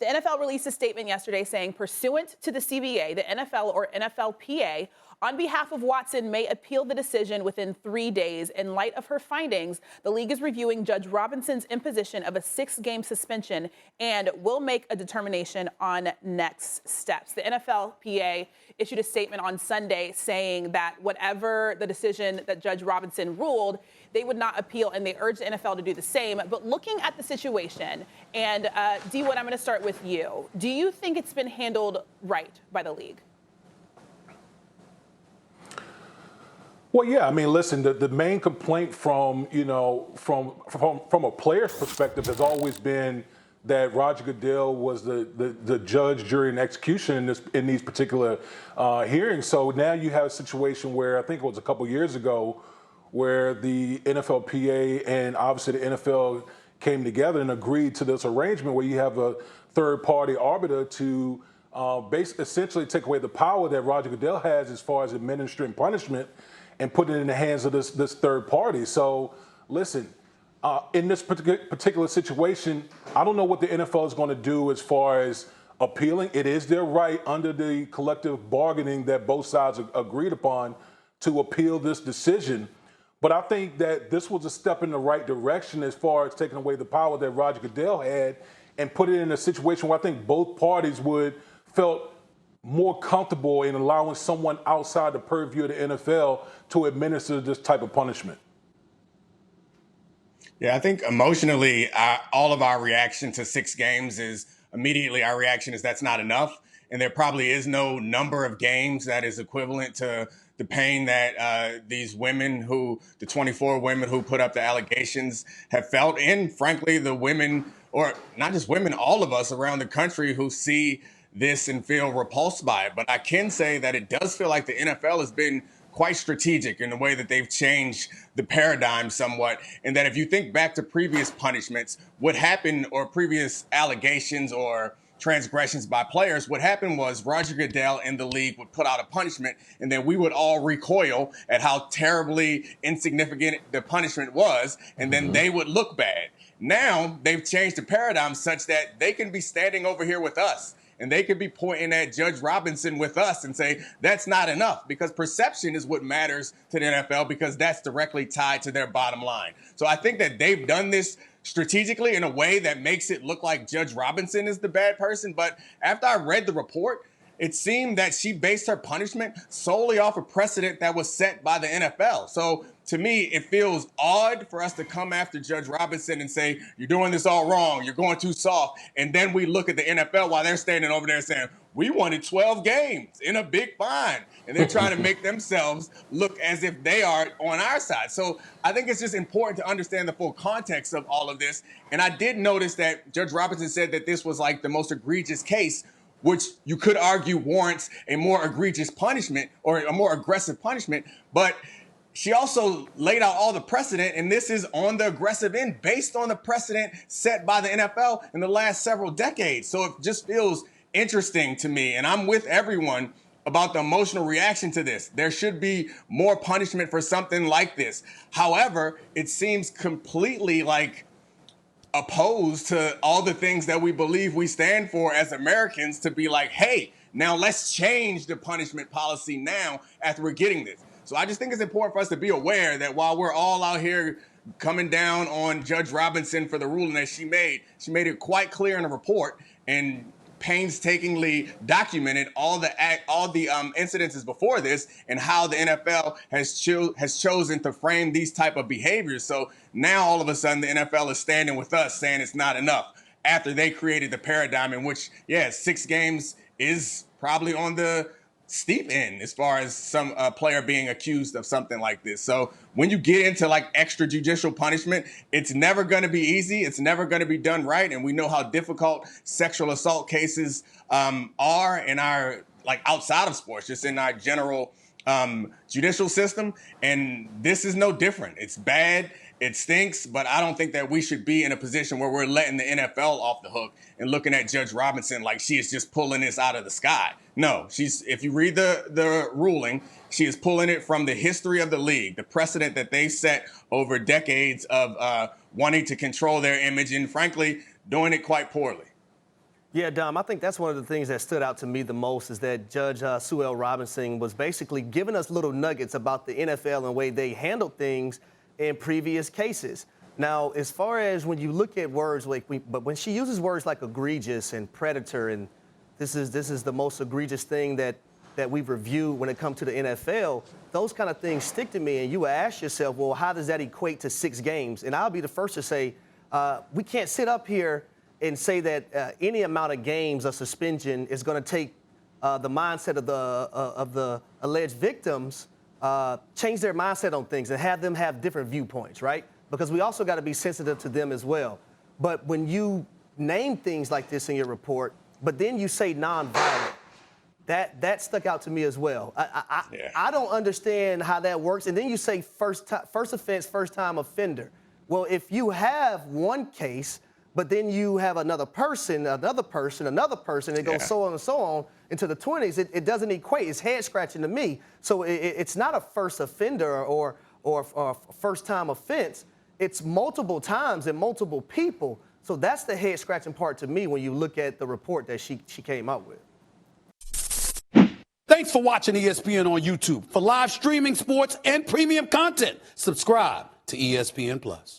The NFL released a statement yesterday saying, pursuant to the CBA, the NFL or NFLPA, on behalf of Watson, may appeal the decision within 3 days. In light of her findings, the league is reviewing Judge Robinson's imposition of a 6-game suspension and will make a determination on next steps. The NFLPA issued a statement on Sunday saying that whatever the decision that Judge Robinson ruled, they would not appeal, and they urged the NFL to do the same. But looking at the situation, and D-Wood, I'm going to start with you. Do you think it's been handled right by the league? Well, yeah. I mean, listen. The main complaint from from a player's perspective has always been that Roger Goodell was the judge, jury, and execution in these particular hearings. So now you have a situation where I think it was a couple years ago, where the NFLPA and obviously the NFL came together and agreed to this arrangement where you have a third-party arbiter to essentially take away the power that Roger Goodell has as far as administering punishment and put it in the hands of this third party. So, listen, in this particular situation, I don't know what the NFL is going to do as far as appealing. It is their right under the collective bargaining that both sides agreed upon to appeal this decision. But I think that this was a step in the right direction as far as taking away the power that Roger Goodell had and put it in a situation where I think both parties felt more comfortable in allowing someone outside the purview of the NFL to administer this type of punishment. Yeah, I think emotionally, all of our reaction to 6 games is immediately our reaction is that's not enough. And there probably is no number of games that is equivalent to the pain that these women the 24 women who put up the allegations have felt. And frankly, the women, or not just women, all of us around the country who see this and feel repulsed by it. But I can say that it does feel like the NFL has been quite strategic in the way that they've changed the paradigm somewhat. And that if you think back to previous punishments, what happened, or previous allegations or transgressions by players, what happened was Roger Goodell and the league would put out a punishment, and then we would all recoil at how terribly insignificant the punishment was, and then they would look bad. Now they've changed the paradigm such that they can be standing over here with us, and they could be pointing at Judge Robinson with us and say, that's not enough, because perception is what matters to the NFL, because that's directly tied to their bottom line. So I think that they've done this strategically in a way that makes it look like Judge Robinson is the bad person. But after I read the report, it seemed that she based her punishment solely off a precedent that was set by the NFL. So to me, it feels odd for us to come after Judge Robinson and say, you're doing this all wrong, you're going too soft. And then we look at the NFL while they're standing over there saying, we wanted 12 games in a big fine. And they're trying to make themselves look as if they are on our side. So I think it's just important to understand the full context of all of this. And I did notice that Judge Robinson said that this was like the most egregious case, which you could argue warrants a more egregious punishment or a more aggressive punishment. But she also laid out all the precedent, and this is on the aggressive end based on the precedent set by the NFL in the last several decades. So it just feels interesting to me, and I'm with everyone about the emotional reaction to this. There should be more punishment for something like this. However, it seems completely like opposed to all the things that we believe we stand for as Americans, to be like, hey, now let's change the punishment policy now after we're getting this. So I just think it's important for us to be aware that while we're all out here coming down on Judge Robinson for the ruling that she made it quite clear in the report and painstakingly documented all the incidences before this and how the NFL has chosen to frame these type of behaviors. So now all of a sudden the NFL is standing with us saying it's not enough after they created the paradigm in which, 6 games is probably on the steep end as far as some player being accused of something like this. So when you get into like extrajudicial punishment, it's never going to be easy. It's never going to be done right. And we know how difficult sexual assault cases are in our, like, outside of sports, just in our general judicial system. And this is no different. It's bad. It stinks, but I don't think that we should be in a position where we're letting the NFL off the hook and looking at Judge Robinson like she is just pulling this out of the sky. No, if you read the ruling, she is pulling it from the history of the league, the precedent that they've set over decades of wanting to control their image and, frankly, doing it quite poorly. Yeah, Dom, I think that's one of the things that stood out to me the most is that Judge Sue L. Robinson was basically giving us little nuggets about the NFL and the way they handled things in previous cases. Now, as far as when you look at words but when she uses words like egregious and predator, and this is the most egregious thing that we've reviewed when it comes to the NFL, those kind of things stick to me. And you ask yourself, well, how does that equate to 6 games? And I'll be the first to say, we can't sit up here and say that any amount of games of suspension is going to take the mindset of the alleged victims, change their mindset on things and have them have different viewpoints, right? Because we also got to be sensitive to them as well. But when you name things like this in your report, but then you say nonviolent, that stuck out to me as well. I don't understand how that works. And then you say first offense, first-time offender. Well, if you have one case, but then you have another person, it goes so on and so on into the 20s, it doesn't equate. It's head-scratching to me. So it's not a first offender or first-time offense. It's multiple times and multiple people. So that's the head-scratching part to me when you look at the report that she came out with. Thanks for watching ESPN on YouTube. For live streaming, sports, and premium content, subscribe to ESPN+.